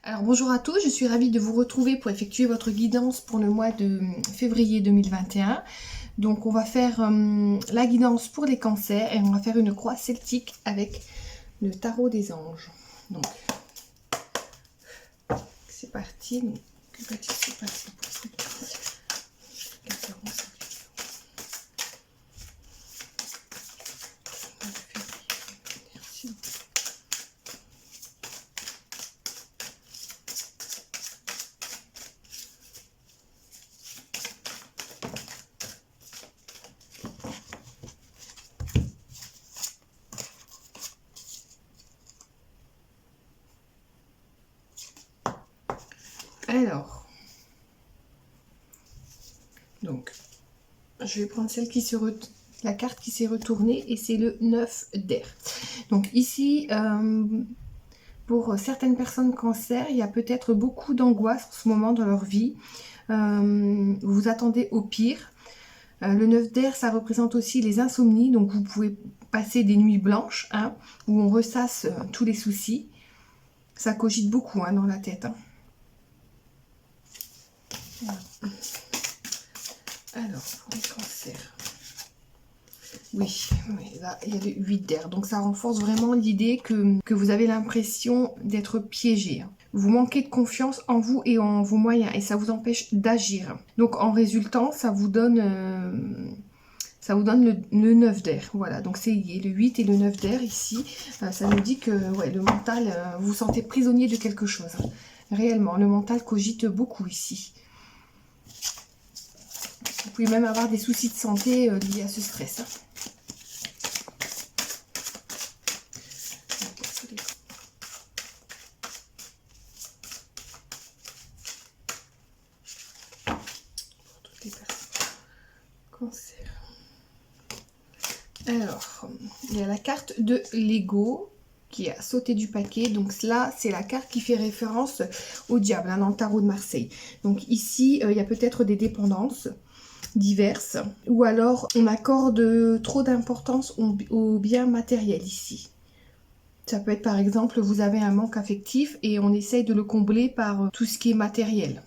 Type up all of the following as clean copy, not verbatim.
Alors bonjour à tous, je suis ravie de vous retrouver pour effectuer votre guidance pour le mois de février 2021. Donc on va faire la guidance pour les cancers et on va faire une croix celtique avec le tarot des anges. Donc c'est parti. Donc, que va-t-il se passer pour ces cancers? Alors, donc, je vais prendre celle qui se la carte qui s'est retournée et c'est le 9 d'air. Donc ici, pour certaines personnes cancer, il y a peut-être beaucoup d'angoisse en ce moment dans leur vie. Vous vous attendez au pire. Le 9 d'air, ça représente aussi les insomnies, donc vous pouvez passer des nuits blanches, hein, où on ressasse tous les soucis. Ça cogite beaucoup dans la tête. Alors, pour les cancers. Oui, là, il y a le 8 d'air. Donc, ça renforce vraiment l'idée que vous avez l'impression d'être piégé. Vous manquez de confiance en vous et en vos moyens. Et ça vous empêche d'agir. Donc, en résultant, ça vous donne le 9 d'air. Voilà, donc c'est le 8 et le 9 d'air ici. Ça nous dit que le mental, vous vous sentez prisonnier de quelque chose. Réellement, le mental cogite beaucoup ici. Vous pouvez même avoir des soucis de santé liés à ce stress. Pour toutes les personnes. Cancer. Alors, il y a la carte de l'ego qui a sauté du paquet. Donc là, c'est la carte qui fait référence au diable dans le tarot de Marseille. Donc ici, il y a peut-être des dépendances diverses, ou alors on accorde trop d'importance aux biens matériels ici. Ça peut être par exemple, vous avez un manque affectif et on essaye de le combler par tout ce qui est matériel.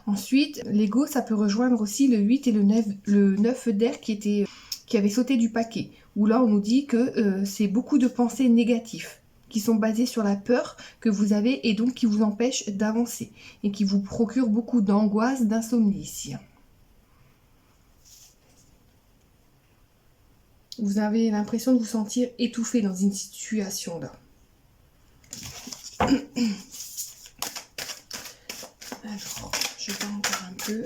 Ensuite, l'ego, ça peut rejoindre aussi le 8 et le 9 d'air qui avait sauté du paquet, où là on nous dit que c'est beaucoup de pensées négatives qui sont basées sur la peur que vous avez et donc qui vous empêchent d'avancer et qui vous procurent beaucoup d'angoisse, d'insomnie ici. Vous avez l'impression de vous sentir étouffé dans une situation là. Alors, je vais encore un peu.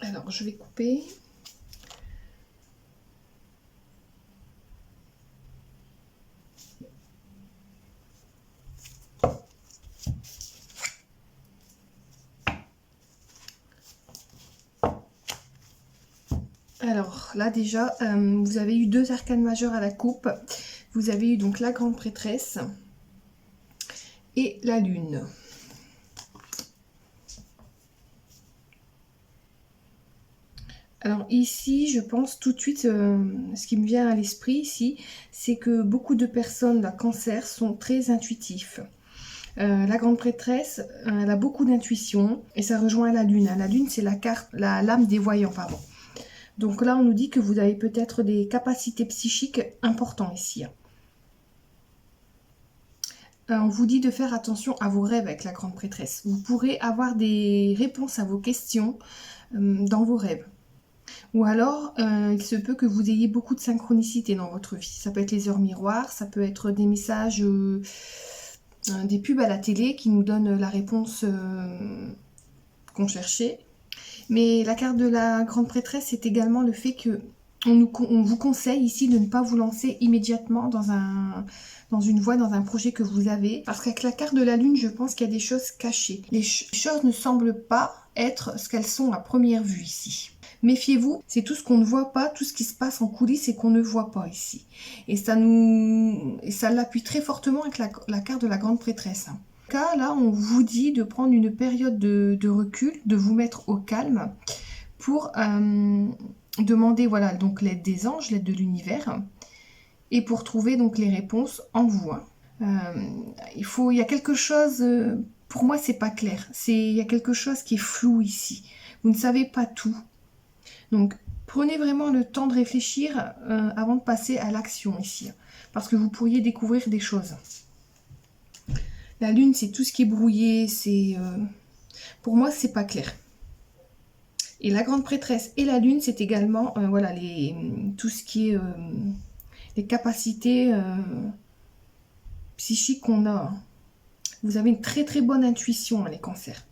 Alors, je vais couper. Alors là déjà, vous avez eu deux arcanes majeures à la coupe. Vous avez eu donc la grande prêtresse et la lune. Alors ici, je pense tout de suite, ce qui me vient à l'esprit ici, c'est que beaucoup de personnes de cancer sont très intuitifs. La grande prêtresse, elle a beaucoup d'intuition et ça rejoint la lune. La lune, c'est la lame des voyants, pardon. Donc là, on nous dit que vous avez peut-être des capacités psychiques importantes ici. On vous dit de faire attention à vos rêves avec la grande prêtresse. Vous pourrez avoir des réponses à vos questions dans vos rêves. Ou alors, il se peut que vous ayez beaucoup de synchronicité dans votre vie. Ça peut être les heures miroirs, ça peut être des messages, des pubs à la télé qui nous donnent la réponse qu'on cherchait. Mais la carte de la grande prêtresse, c'est également le fait que on vous conseille ici de ne pas vous lancer immédiatement dans une voie, dans un projet que vous avez. Parce qu'avec la carte de la lune, je pense qu'il y a des choses cachées. Les choses ne semblent pas être ce qu'elles sont à première vue ici. Méfiez-vous, c'est tout ce qu'on ne voit pas, tout ce qui se passe en coulisses et qu'on ne voit pas ici. Et ça l'appuie très fortement avec la carte de la grande prêtresse. Là, on vous dit de prendre une période de recul, de vous mettre au calme pour demander voilà, donc l'aide des anges, l'aide de l'univers, et pour trouver donc les réponses en vous. Hein. Il y a quelque chose, pour moi c'est pas clair, il y a quelque chose qui est flou ici. Vous ne savez pas tout. Donc prenez vraiment le temps de réfléchir avant de passer à l'action ici, parce que vous pourriez découvrir des choses. La lune, c'est tout ce qui est brouillé, pour moi c'est pas clair. Et la grande prêtresse et la lune, c'est également voilà, tout ce qui est les capacités psychiques qu'on a. Vous avez une très très bonne intuition, les cancers.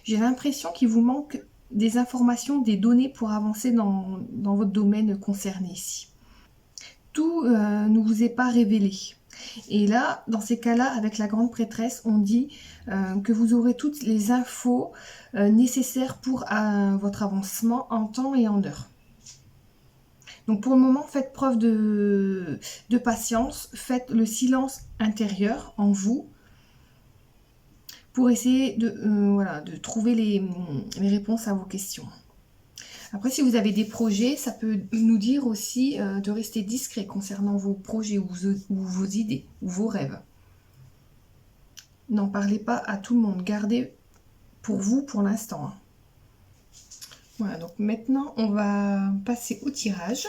J'ai l'impression qu'il vous manque des informations, des données pour avancer dans votre domaine concerné ici. Tout ne vous est pas révélé. Et là, dans ces cas-là, avec la grande prêtresse, on dit que vous aurez toutes les infos nécessaires pour votre avancement en temps et en heure. Donc pour le moment, faites preuve de patience, faites le silence intérieur en vous pour essayer de trouver les réponses à vos questions. Après, si vous avez des projets, ça peut nous dire aussi de rester discret concernant vos projets ou vos idées ou vos rêves. N'en parlez pas à tout le monde, gardez pour vous pour l'instant. Hein. Voilà, donc maintenant on va passer au tirage.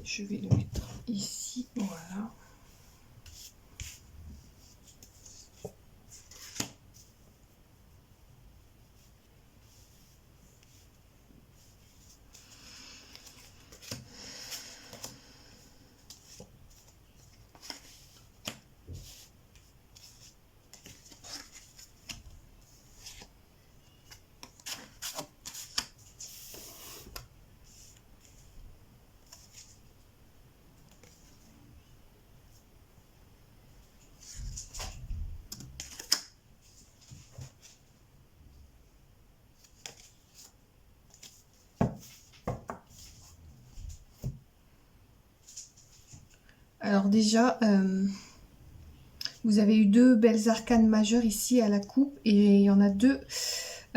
Je vais le mettre ici, voilà. Alors déjà, vous avez eu 2 belles arcanes majeures ici à la coupe et il y en a 2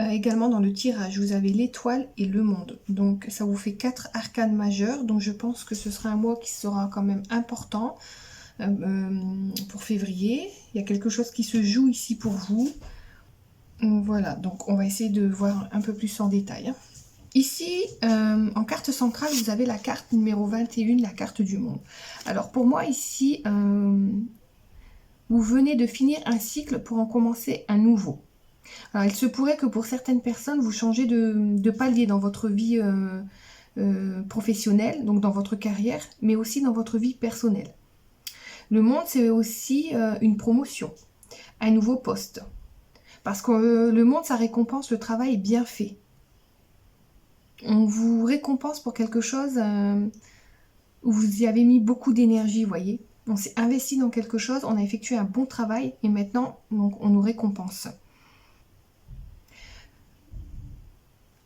également dans le tirage. Vous avez l'étoile et le monde. Donc ça vous fait 4 arcanes majeures. Donc je pense que ce sera un mois qui sera quand même important pour février. Il y a quelque chose qui se joue ici pour vous. Voilà, donc on va essayer de voir un peu plus en détail. Hein. Ici, en carte centrale, vous avez la carte numéro 21, la carte du monde. Alors pour moi ici, vous venez de finir un cycle pour en commencer un nouveau. Alors il se pourrait que pour certaines personnes, vous changez de palier dans votre vie professionnelle, donc dans votre carrière, mais aussi dans votre vie personnelle. Le monde, c'est aussi une promotion, un nouveau poste. Parce que le monde, ça récompense le travail bien fait. On vous récompense pour quelque chose où vous y avez mis beaucoup d'énergie, vous voyez. On s'est investi dans quelque chose, on a effectué un bon travail et maintenant, donc, on nous récompense.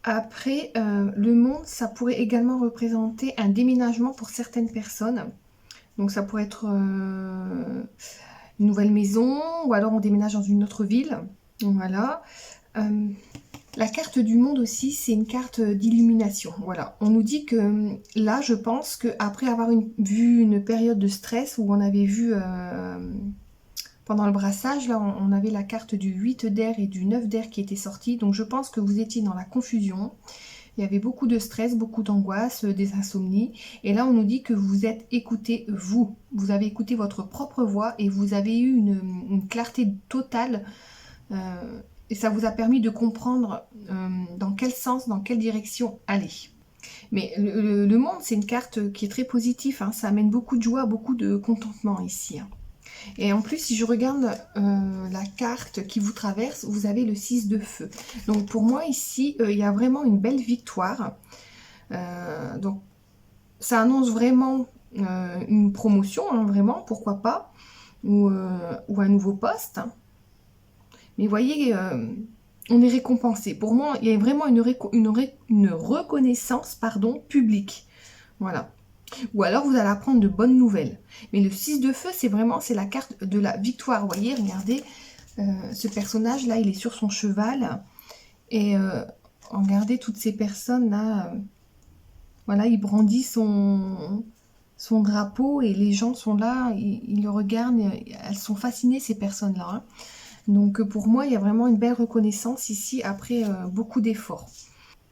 Après, le monde, ça pourrait également représenter un déménagement pour certaines personnes. Donc ça pourrait être une nouvelle maison ou alors on déménage dans une autre ville. Donc, voilà. La carte du monde aussi, c'est une carte d'illumination. Voilà. On nous dit que là, je pense qu'après avoir vu une période de stress où on avait vu pendant le brassage, là, on avait la carte du 8 d'air et du 9 d'air qui était sortie. Donc je pense que vous étiez dans la confusion. Il y avait beaucoup de stress, beaucoup d'angoisse, des insomnies. Et là, on nous dit que vous êtes écouté, vous. Vous avez écouté votre propre voix et vous avez eu une clarté totale. Et ça vous a permis de comprendre dans quel sens, dans quelle direction aller. Mais le monde, c'est une carte qui est très positive. Hein. Ça amène beaucoup de joie, beaucoup de contentement ici. Hein. Et en plus, si je regarde la carte qui vous traverse, vous avez le 6 de feu. Donc pour moi, ici, il y a vraiment une belle victoire. Donc ça annonce vraiment une promotion, hein, vraiment, pourquoi pas, ou un nouveau poste. Hein. Mais voyez, on est récompensé. Pour moi, il y a vraiment une reconnaissance, pardon, publique. Voilà. Ou alors, vous allez apprendre de bonnes nouvelles. Mais le 6 de feu, c'est la carte de la victoire. Vous voyez, regardez, ce personnage-là, il est sur son cheval. Et regardez toutes ces personnes-là. Voilà, il brandit son drapeau et les gens sont là, ils le regardent. Elles sont fascinées, ces personnes-là. Hein. Donc pour moi, il y a vraiment une belle reconnaissance ici après beaucoup d'efforts.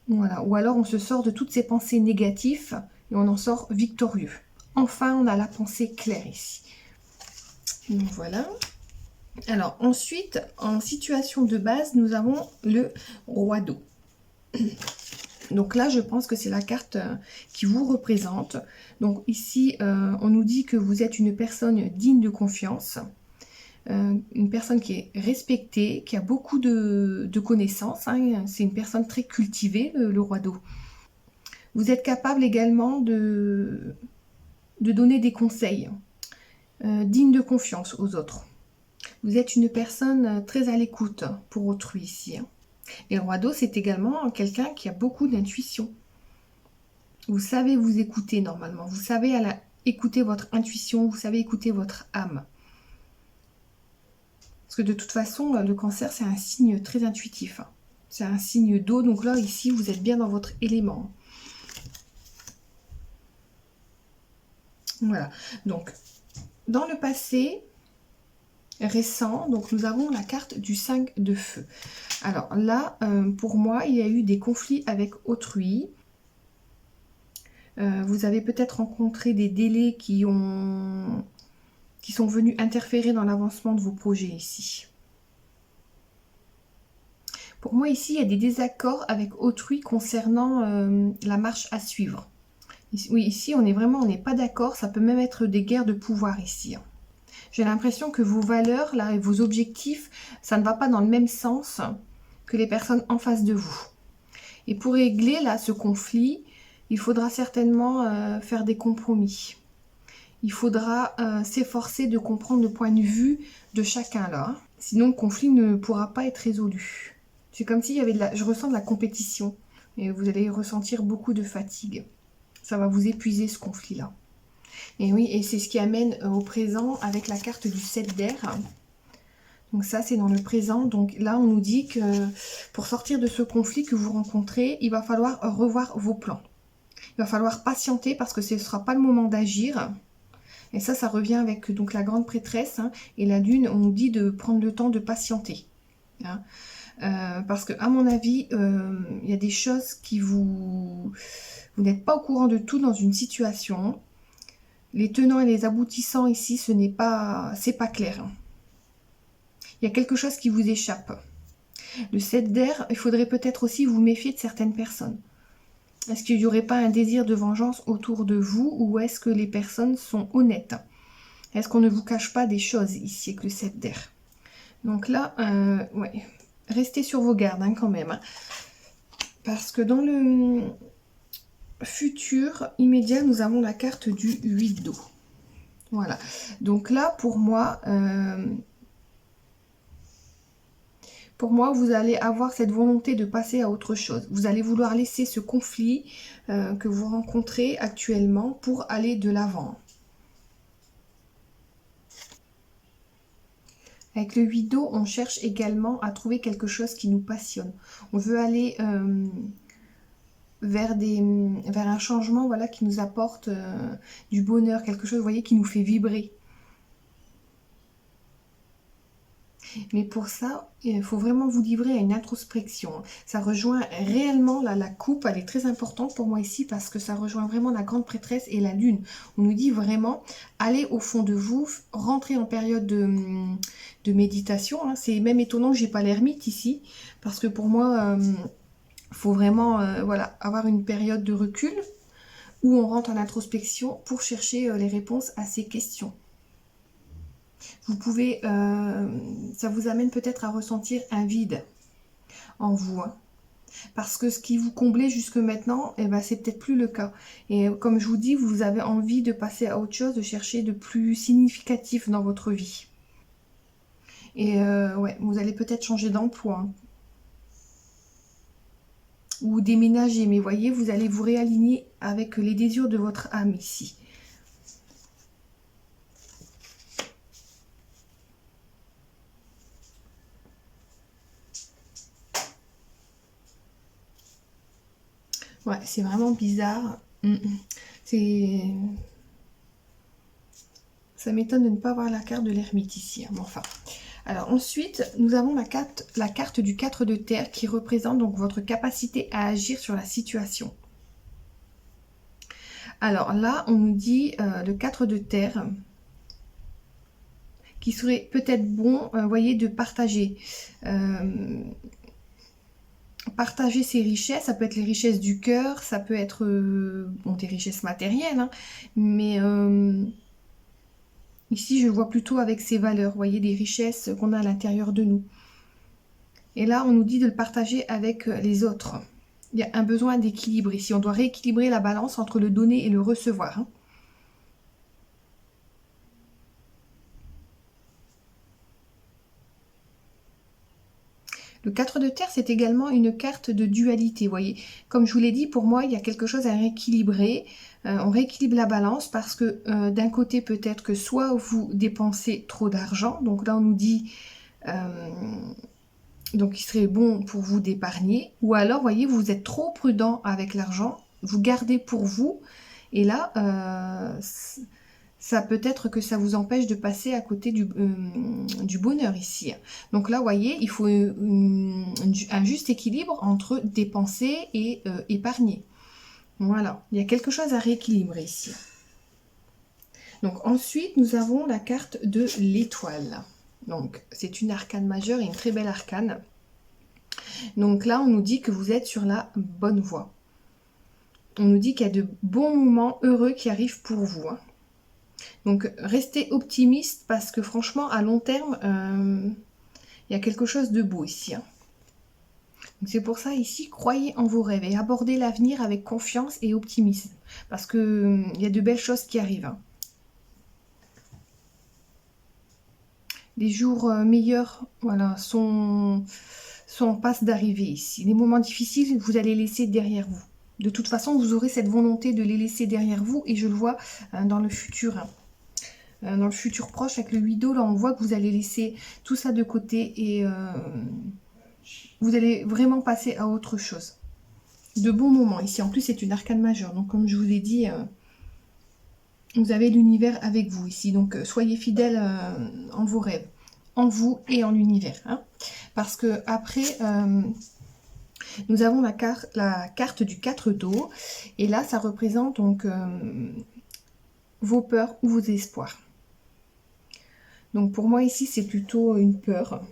Voilà. Ou alors on se sort de toutes ces pensées négatives et on en sort victorieux. Enfin, on a la pensée claire ici. Donc voilà. Alors ensuite, en situation de base, nous avons le roi d'eau. Donc là, je pense que c'est la carte qui vous représente. Donc ici, on nous dit que vous êtes une personne digne de confiance. Une personne qui est respectée, qui a beaucoup de connaissances. Hein. C'est une personne très cultivée, le roi d'eau. Vous êtes capable également de donner des conseils dignes de confiance aux autres. Vous êtes une personne très à l'écoute pour autrui ici. Hein. Et le roi d'eau, c'est également quelqu'un qui a beaucoup d'intuition. Vous savez vous écouter normalement. Vous savez écouter votre intuition, vous savez écouter votre âme. Parce que de toute façon, le cancer, c'est un signe très intuitif. Hein. C'est un signe d'eau, donc là, ici, vous êtes bien dans votre élément. Voilà. Donc, dans le passé récent, donc nous avons la carte du 5 de feu. Alors là, pour moi, il y a eu des conflits avec autrui. Vous avez peut-être rencontré des délais qui sont venus interférer dans l'avancement de vos projets ici. Pour moi, ici, il y a des désaccords avec autrui concernant la marche à suivre. Oui, ici, on n'est pas d'accord. Ça peut même être des guerres de pouvoir ici. Hein. J'ai l'impression que vos valeurs, là, et vos objectifs, ça ne va pas dans le même sens que les personnes en face de vous. Et pour régler, là, ce conflit, il faudra certainement faire des compromis. Il faudra s'efforcer de comprendre le point de vue de chacun, là. Sinon, le conflit ne pourra pas être résolu. C'est comme s'il y avait je ressens de la compétition. Et vous allez ressentir beaucoup de fatigue. Ça va vous épuiser, ce conflit-là. Et oui, et c'est ce qui amène au présent avec la carte du 7 d'air. Donc ça, c'est dans le présent. Donc là, on nous dit que pour sortir de ce conflit que vous rencontrez, il va falloir revoir vos plans. Il va falloir patienter parce que ce ne sera pas le moment d'agir. Et ça revient avec donc la grande prêtresse. Hein, et la lune, on nous dit de prendre le temps de patienter. Hein. Parce que à mon avis, il y a des choses qui vous n'êtes pas au courant de tout dans une situation. Les tenants et les aboutissants ici, c'est pas clair. Il y a quelque chose qui vous échappe. Le 7 d'air, il faudrait peut-être aussi vous méfier de certaines personnes. Est-ce qu'il n'y aurait pas un désir de vengeance autour de vous ou est-ce que les personnes sont honnêtes? Est-ce qu'on ne vous cache pas des choses ici avec le 7 d'air? Donc là, ouais, restez sur vos gardes hein, quand même. Hein. Parce que dans le futur immédiat, nous avons la carte du 8 d'eau. Voilà. Donc là, pour moi, vous allez avoir cette volonté de passer à autre chose. Vous allez vouloir laisser ce conflit que vous rencontrez actuellement pour aller de l'avant. Avec le 8 d'eau, on cherche également à trouver quelque chose qui nous passionne. On veut aller vers un changement voilà, qui nous apporte du bonheur, quelque chose vous voyez, qui nous fait vibrer. Mais pour ça, il faut vraiment vous livrer à une introspection. Ça rejoint réellement, là, la coupe, elle est très importante pour moi ici parce que ça rejoint vraiment la grande prêtresse et la lune. On nous dit vraiment, allez au fond de vous, rentrez en période de méditation. Hein. C'est même étonnant que j'ai pas l'ermite ici parce que pour moi, faut vraiment voilà, avoir une période de recul où on rentre en introspection pour chercher les réponses à ces questions. Vous pouvez, ça vous amène peut-être à ressentir un vide en vous. Hein. Parce que ce qui vous comblait jusque maintenant, eh ben, c'est peut-être plus le cas. Et comme je vous dis, vous avez envie de passer à autre chose, de chercher de plus significatif dans votre vie. Et ouais, vous allez peut-être changer d'emploi. Hein. ou déménager. Mais voyez, vous allez vous réaligner avec les désirs de votre âme ici. Ouais, c'est vraiment bizarre. C'est... Ça m'étonne de ne pas avoir la carte de l'ermite ici. Mais enfin. Alors ensuite, nous avons la carte du 4 de terre qui représente donc votre capacité à agir sur la situation. Alors là, on nous dit le 4 de terre qui serait peut-être bon, voyez, de partager. Partager ses richesses, ça peut être les richesses du cœur, ça peut être bon, des richesses matérielles, hein, mais ici je vois plutôt avec ses valeurs, vous voyez, des richesses qu'on a à l'intérieur de nous. Et là, on nous dit de le partager avec les autres. Il y a un besoin d'équilibre ici, on doit rééquilibrer la balance entre le donner et le recevoir. Hein. Le 4 de terre, c'est également une carte de dualité, vous voyez. Comme je vous l'ai dit, pour moi, il y a quelque chose à rééquilibrer. On rééquilibre la balance parce que d'un côté, peut-être que soit vous dépensez trop d'argent. Donc là, on nous dit... donc il serait bon pour vous d'épargner. Ou alors, vous voyez, vous êtes trop prudent avec l'argent. Vous gardez pour vous. Et là... ça peut être que ça vous empêche de passer à côté du bonheur ici. Donc là, vous voyez, il faut un juste équilibre entre dépenser et épargner. Voilà, il y a quelque chose à rééquilibrer ici. Donc ensuite, nous avons la carte de l'étoile. Donc c'est une arcane majeure et une très belle arcane. Donc là, on nous dit que vous êtes sur la bonne voie. On nous dit qu'il y a de bons moments heureux qui arrivent pour vous. Hein. Donc, restez optimiste parce que franchement, à long terme, il y a quelque chose de beau ici. Hein. C'est pour ça, ici, croyez en vos rêves et abordez l'avenir avec confiance et optimisme. Parce qu'il y a de belles choses qui arrivent. Hein. Les jours meilleurs voilà, sont en passe d'arriver ici. Les moments difficiles, vous allez laisser derrière vous. De toute façon, vous aurez cette volonté de les laisser derrière vous et je le vois dans le futur. Hein. Dans le futur proche, avec le 8 d'eau, là, on voit que vous allez laisser tout ça de côté et vous allez vraiment passer à autre chose. De bons moments. Ici, en plus, c'est une arcane majeure. Donc, comme je vous ai dit, vous avez l'univers avec vous ici. Donc, soyez fidèles en vos rêves, en vous et en l'univers. Hein. Parce que après, nous avons la carte du 4 d'eau. Et là, ça représente donc vos peurs ou vos espoirs. Donc pour moi ici c'est plutôt une peur.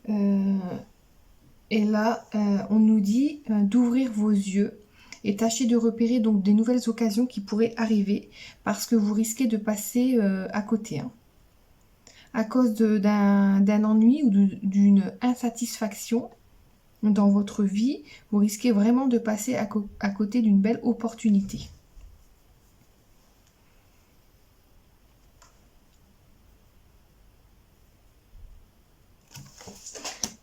Et là on nous dit d'ouvrir vos yeux et tâchez de repérer donc des nouvelles occasions qui pourraient arriver parce que vous risquez de passer à côté. Hein. À cause d'un ennui ou d'une insatisfaction dans votre vie, vous risquez vraiment de passer à côté d'une belle opportunité.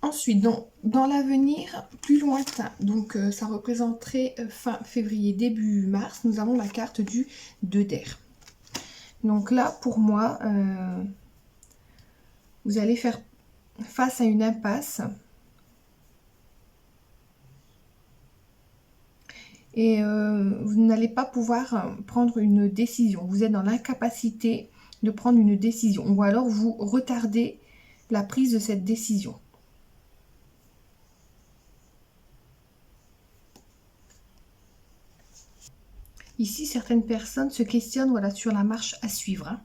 Ensuite, dans l'avenir plus lointain, donc ça représenterait fin février, début mars, nous avons la carte du 2 d'air. Donc là, pour moi, vous allez faire face à une impasse. Et vous n'allez pas pouvoir prendre une décision. Vous êtes dans l'incapacité de prendre une décision. Ou alors vous retardez la prise de cette décision. Ici, certaines personnes se questionnent voilà, sur la marche à suivre. Hein.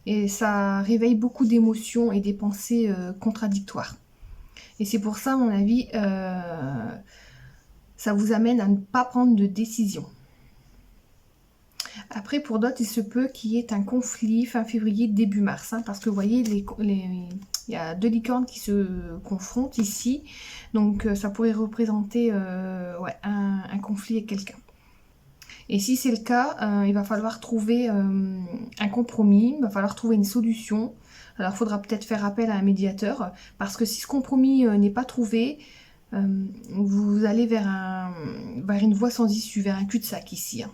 Et ça réveille beaucoup d'émotions et des pensées contradictoires. Et c'est pour ça, à mon avis, ça vous amène à ne pas prendre de décision. Après, pour d'autres, il se peut qu'il y ait un conflit fin février, début mars. Hein, parce que vous voyez, il y a deux licornes qui se confrontent ici. Donc, ça pourrait représenter ouais, un conflit avec quelqu'un. Et si c'est le cas, il va falloir trouver un compromis, il va falloir trouver une solution. Alors, il faudra peut-être faire appel à un médiateur, parce que si ce compromis n'est pas trouvé, vous allez vers une voie sans issue, vers un cul-de-sac ici, hein.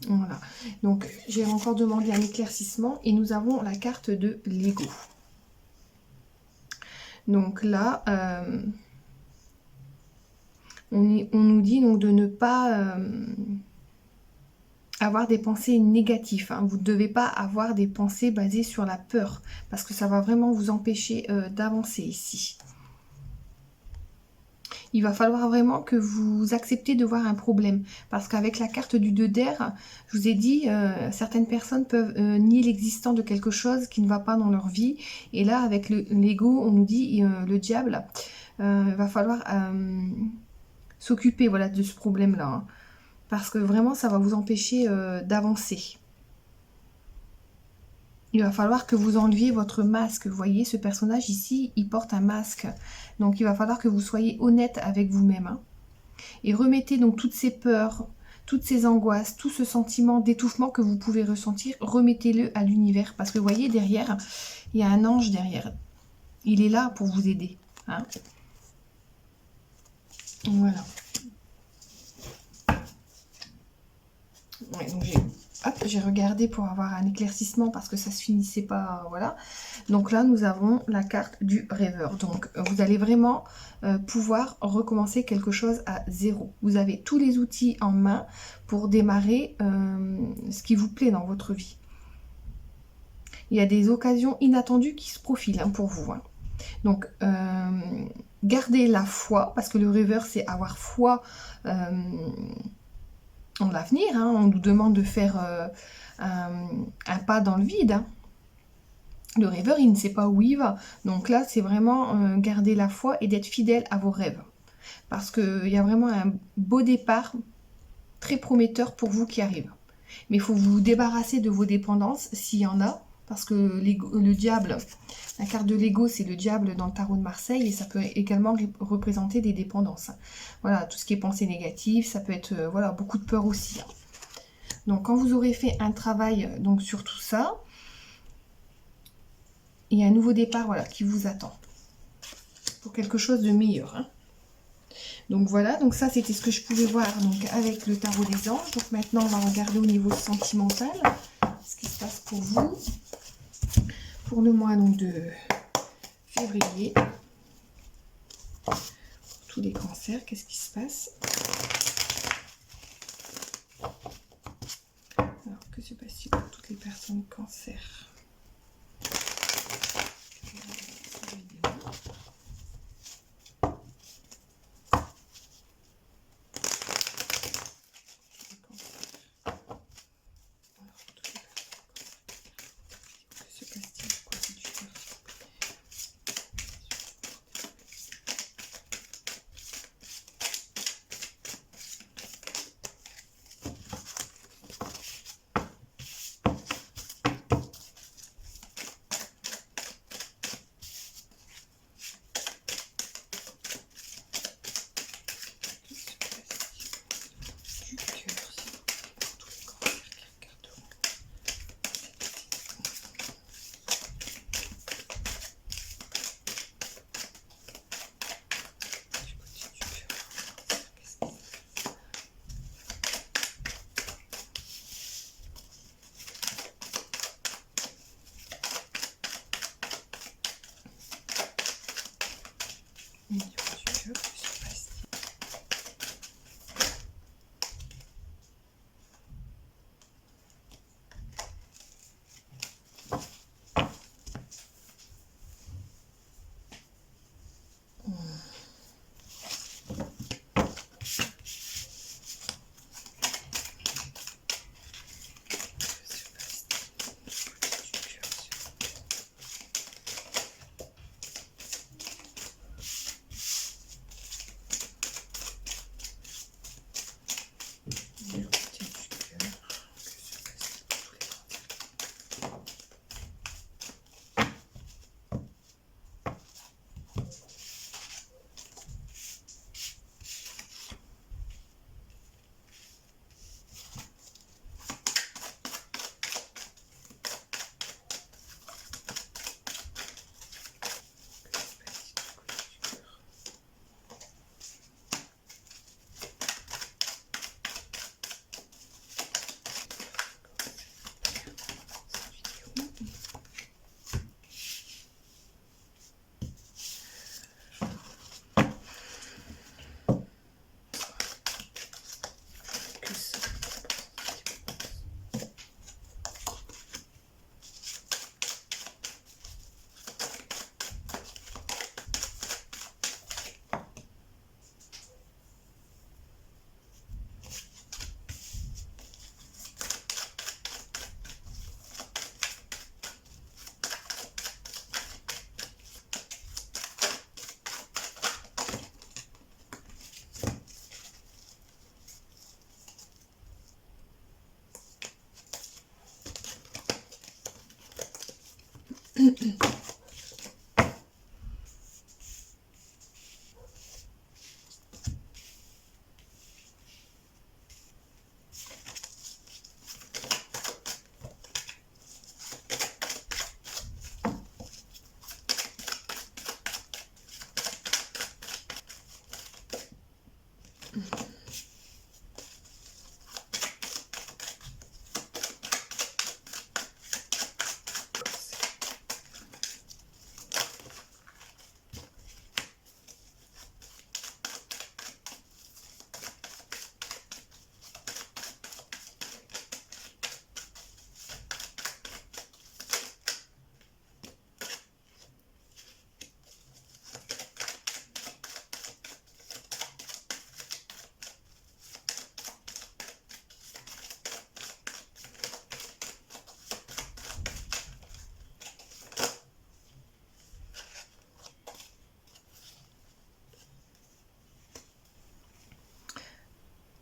Voilà. Donc, j'ai encore demandé un éclaircissement et nous avons la carte de l'ego. Donc là, on nous dit donc de ne pas avoir des pensées négatives, hein. Vous ne devez pas avoir des pensées basées sur la peur, parce que ça va vraiment vous empêcher d'avancer ici. Il va falloir vraiment que vous acceptez de voir un problème. Parce qu'avec la carte du 2 d'air, je vous ai dit, certaines personnes peuvent nier l'existence de quelque chose qui ne va pas dans leur vie. Et là, avec l'ego, on nous dit, le diable, il va falloir s'occuper, voilà, de ce problème-là, hein. Parce que vraiment, ça va vous empêcher d'avancer. Il va falloir que vous enleviez votre masque. Vous voyez, ce personnage ici, il porte un masque. Donc, il va falloir que vous soyez honnête avec vous-même, hein. Et remettez donc toutes ces peurs, toutes ces angoisses, tout ce sentiment d'étouffement que vous pouvez ressentir, remettez-le à l'univers. Parce que vous voyez, derrière, il y a un ange derrière. Il est là pour vous aider, hein. Voilà. Ouais, donc j'ai regardé pour avoir un éclaircissement parce que ça se finissait pas, voilà. Donc là, nous avons la carte du rêveur. Donc, vous allez vraiment pouvoir recommencer quelque chose à zéro. Vous avez tous les outils en main pour démarrer ce qui vous plaît dans votre vie. Il y a des occasions inattendues qui se profilent, hein, pour vous, hein. Donc, gardez la foi, parce que le rêveur, c'est avoir foi en l'avenir, hein. On nous demande de faire un pas dans le vide, hein. Le rêveur, il ne sait pas où il va. Donc là, c'est vraiment garder la foi et d'être fidèle à vos rêves. Parce qu'il y a vraiment un beau départ très prometteur pour vous qui arrive. Mais il faut vous débarrasser de vos dépendances, s'il y en a. Parce que le diable, la carte de l'ego, c'est le diable dans le tarot de Marseille. Et ça peut également représenter des dépendances. Voilà, tout ce qui est pensée négative, ça peut être voilà, beaucoup de peur aussi, hein. Donc quand vous aurez fait un travail donc, sur tout ça, il y a un nouveau départ, voilà, qui vous attend pour quelque chose de meilleur, hein. Donc voilà, donc ça c'était ce que je pouvais voir donc avec le tarot des anges. Donc maintenant on va regarder au niveau sentimental ce qui se passe pour vous pour le mois donc de février. Pour tous les cancers, qu'est-ce qui se passe? Alors que se passe-t-il pour toutes les personnes cancer?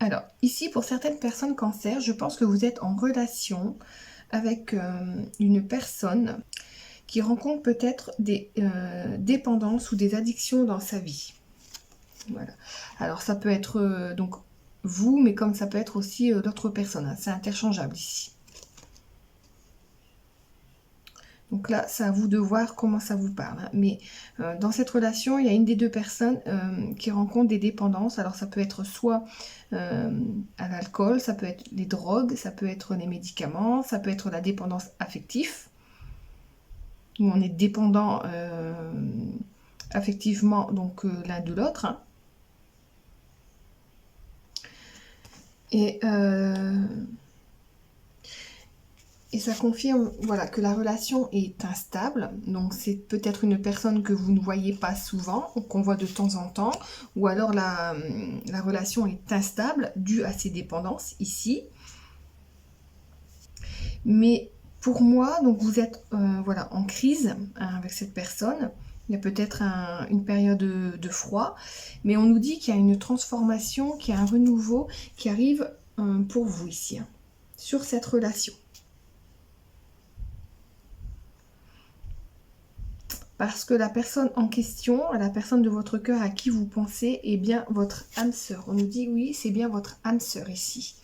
Alors, ici, pour certaines personnes cancer, je pense que vous êtes en relation avec une personne qui rencontre peut-être des dépendances ou des addictions dans sa vie. Voilà. Alors, ça peut être donc vous, mais comme ça peut être aussi d'autres personnes, hein. C'est interchangeable ici. Donc là, c'est à vous de voir comment ça vous parle, hein. Mais dans cette relation, il y a une des deux personnes qui rencontre des dépendances. Alors ça peut être soit à l'alcool, ça peut être les drogues, ça peut être les médicaments, ça peut être la dépendance affective, où on est dépendant affectivement donc l'un de l'autre, hein. Et ça confirme, voilà, que la relation est instable. Donc c'est peut-être une personne que vous ne voyez pas souvent, ou qu'on voit de temps en temps, ou alors la relation est instable due à ses dépendances ici. Mais pour moi, donc vous êtes voilà, en crise hein, avec cette personne. Il y a peut-être une période de froid, mais on nous dit qu'il y a une transformation, qu'il y a un renouveau qui arrive pour vous ici, hein, sur cette relation. Parce que la personne en question, la personne de votre cœur à qui vous pensez, est bien votre âme sœur. On nous dit oui, c'est bien votre âme sœur ici.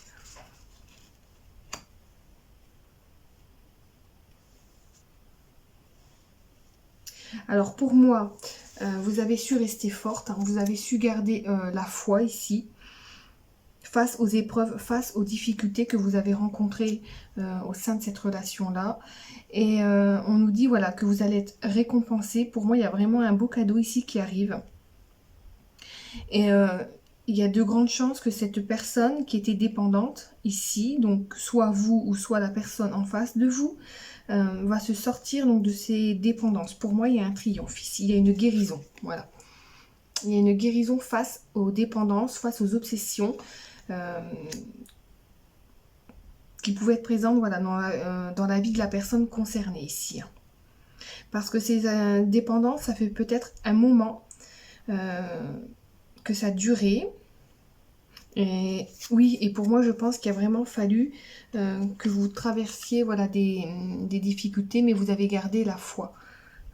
Alors pour moi, vous avez su rester forte, hein, vous avez su garder la foi ici, face aux épreuves, face aux difficultés que vous avez rencontrées au sein de cette relation-là. Et on nous dit voilà que vous allez être récompensé. Pour moi, il y a vraiment un beau cadeau ici qui arrive. Et il y a de grandes chances que cette personne qui était dépendante ici, donc soit vous ou soit la personne en face de vous, va se sortir donc de ses dépendances. Pour moi, il y a un triomphe ici, il y a une guérison. Voilà. Il y a une guérison face aux dépendances, face aux obsessions qui pouvaient être présentes voilà, dans la vie de la personne concernée ici. Parce que ces dépendances, ça fait peut-être un moment que ça durait. Et oui, et pour moi, je pense qu'il a vraiment fallu que vous traversiez voilà, des difficultés, mais vous avez gardé la foi.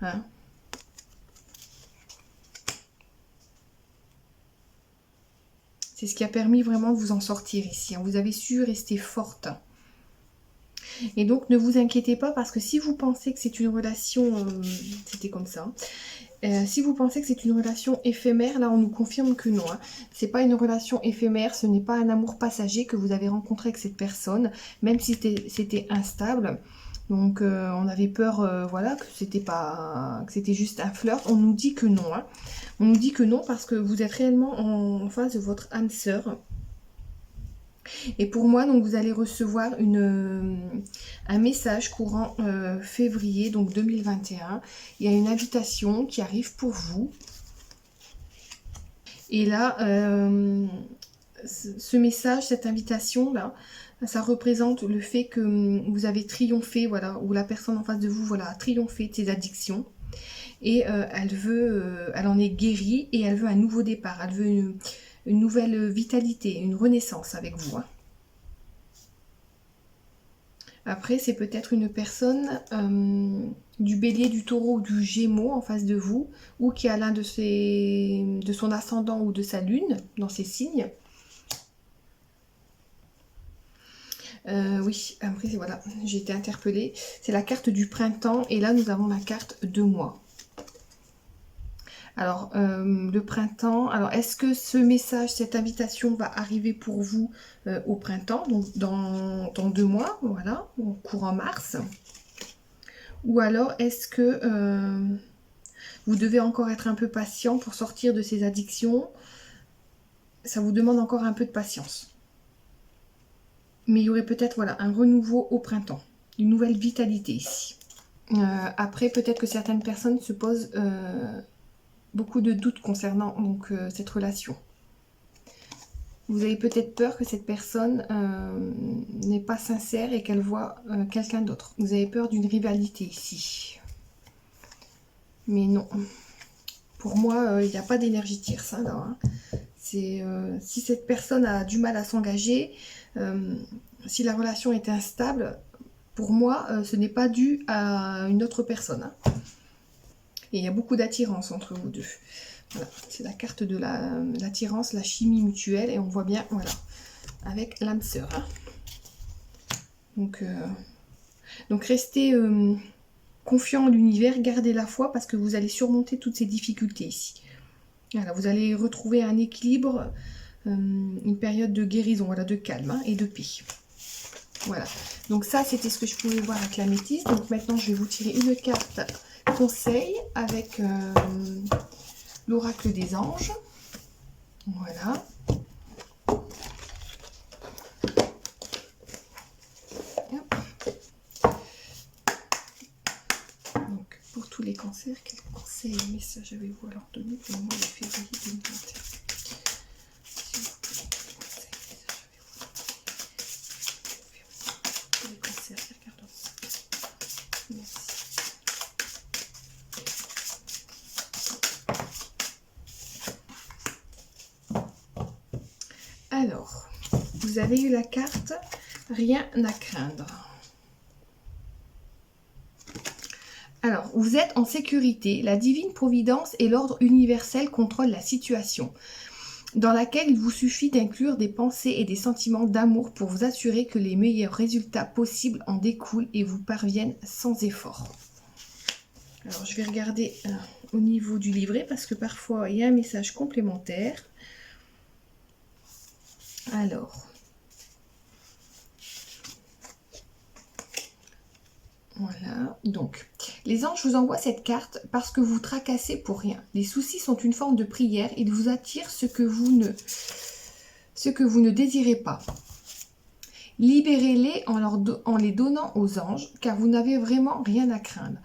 Hein. C'est ce qui a permis vraiment de vous en sortir ici. Hein. Vous avez su rester forte. Et donc, ne vous inquiétez pas, parce que si vous pensez que c'est une relation... c'était comme ça. Si vous pensez que c'est une relation éphémère, là on nous confirme que non. Hein. C'est pas une relation éphémère, ce n'est pas un amour passager que vous avez rencontré avec cette personne, même si c'était instable. Donc on avait peur, voilà, que c'était juste un flirt. On nous dit que non. Hein. On nous dit que non parce que vous êtes réellement en face de votre âme sœur. Et pour moi, donc vous allez recevoir un message courant février donc 2021. Il y a une invitation qui arrive pour vous. Et là, ce message, cette invitation-là, ça représente le fait que vous avez triomphé, voilà, ou la personne en face de vous, voilà, a triomphé de ses addictions. Et elle en est guérie et elle veut un nouveau départ. Elle veut une nouvelle vitalité, une renaissance avec vous. Hein. Après, c'est peut-être une personne du Bélier, du Taureau ou du Gémeaux en face de vous, ou qui a l'un de son ascendant ou de sa lune dans ses signes. Oui, après, voilà, j'ai été interpellée. C'est la carte du printemps, et là, nous avons la carte 2 mois. Alors, le printemps, alors est-ce que ce message, cette invitation va arriver pour vous au printemps, donc dans 2 mois, voilà, au courant mars? Ou alors est-ce que vous devez encore être un peu patient pour sortir de ces addictions? Ça vous demande encore un peu de patience. Mais il y aurait peut-être voilà, un renouveau au printemps, une nouvelle vitalité ici. Après, peut-être que certaines personnes se posent beaucoup de doutes concernant donc, cette relation. Vous avez peut-être peur que cette personne n'est pas sincère et qu'elle voit quelqu'un d'autre. Vous avez peur d'une rivalité ici. Mais non. Pour moi, il n'y a pas d'énergie tierce là. Hein. Si cette personne a du mal à s'engager, si la relation est instable, pour moi, ce n'est pas dû à une autre personne. Hein. Et il y a beaucoup d'attirance entre vous deux. Voilà, c'est la carte de l'attirance, la chimie mutuelle, et on voit bien, voilà, avec l'âme sœur. Hein. Donc restez confiant en l'univers, gardez la foi, parce que vous allez surmonter toutes ces difficultés ici. Voilà, vous allez retrouver un équilibre, une période de guérison, voilà, de calme hein, et de paix. Voilà, donc ça c'était ce que je pouvais voir avec la métisse. Donc maintenant je vais vous tirer une carte conseil avec l'oracle des anges. Voilà. Donc pour tous les cancers, quel conseil et message avez-vous à leur donner pour le mois de février 2021? Alors, vous avez eu la carte « Rien à craindre ». Alors, vous êtes en sécurité. La divine providence et l'ordre universel contrôlent la situation, dans laquelle il vous suffit d'inclure des pensées et des sentiments d'amour pour vous assurer que les meilleurs résultats possibles en découlent et vous parviennent sans effort. Alors, je vais regarder au niveau du livret parce que parfois, il y a un message complémentaire. Alors, voilà, donc, les anges vous envoient cette carte parce que vous tracassez pour rien. Les soucis sont une forme de prière, ils vous attirent ce que vous ne désirez pas. Libérez-les en les donnant aux anges, car vous n'avez vraiment rien à craindre.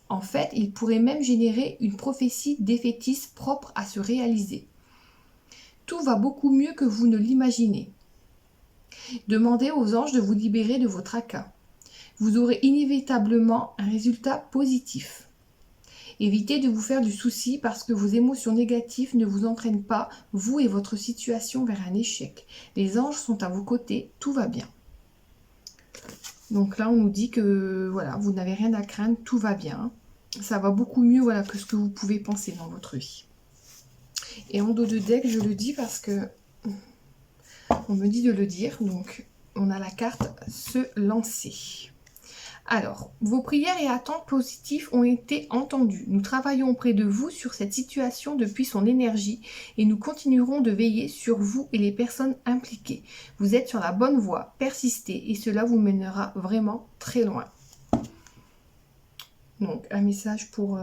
En fait, ils pourraient même générer une prophétie défaitiste propre à se réaliser. Tout va beaucoup mieux que vous ne l'imaginez. Demandez aux anges de vous libérer de vos tracas. Vous aurez inévitablement un résultat positif. Évitez de vous faire du souci parce que vos émotions négatives ne vous entraînent pas, vous et votre situation, vers un échec. Les anges sont à vos côtés, tout va bien. Donc là, on nous dit que voilà, vous n'avez rien à craindre, tout va bien. Ça va beaucoup mieux voilà, que ce que vous pouvez penser dans votre vie. Et en dos de deck, je le dis parce que on me dit de le dire. Donc, on a la carte se lancer. Alors, vos prières et attentes positives ont été entendues. Nous travaillons auprès de vous sur cette situation depuis son énergie et nous continuerons de veiller sur vous et les personnes impliquées. Vous êtes sur la bonne voie, persistez et cela vous mènera vraiment très loin. Donc, un message pour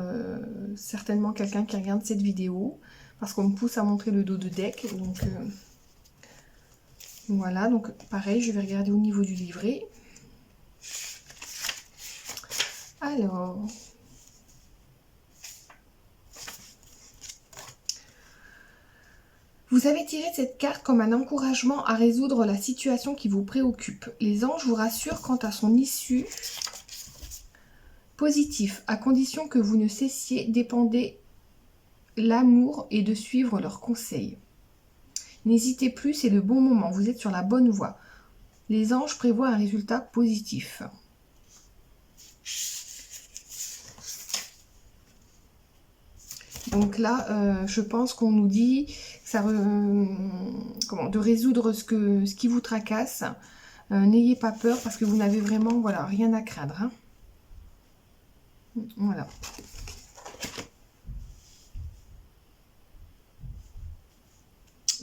certainement quelqu'un qui regarde cette vidéo parce qu'on me pousse à montrer le dos de deck. Donc, voilà, donc pareil, je vais regarder au niveau du livret. Alors, vous avez tiré cette carte comme un encouragement à résoudre la situation qui vous préoccupe. Les anges vous rassurent quant à son issue positive, à condition que vous ne cessiez d'épandre l'amour et de suivre leurs conseils. N'hésitez plus, c'est le bon moment, vous êtes sur la bonne voie. Les anges prévoient un résultat positif. Donc là, je pense qu'on nous dit ça, de résoudre ce qui vous tracasse. N'ayez pas peur parce que vous n'avez vraiment voilà, rien à craindre. Hein. Voilà.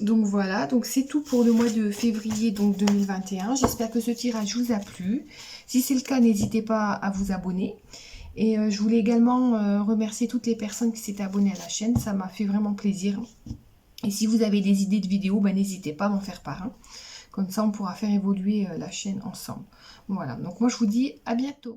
Donc voilà, donc c'est tout pour le mois de février donc 2021. J'espère que ce tirage vous a plu. Si c'est le cas, n'hésitez pas à vous abonner. Et je voulais également remercier toutes les personnes qui s'étaient abonnées à la chaîne. Ça m'a fait vraiment plaisir. Et si vous avez des idées de vidéos, ben, n'hésitez pas à m'en faire part. Hein. Comme ça, on pourra faire évoluer la chaîne ensemble. Voilà, donc moi je vous dis à bientôt.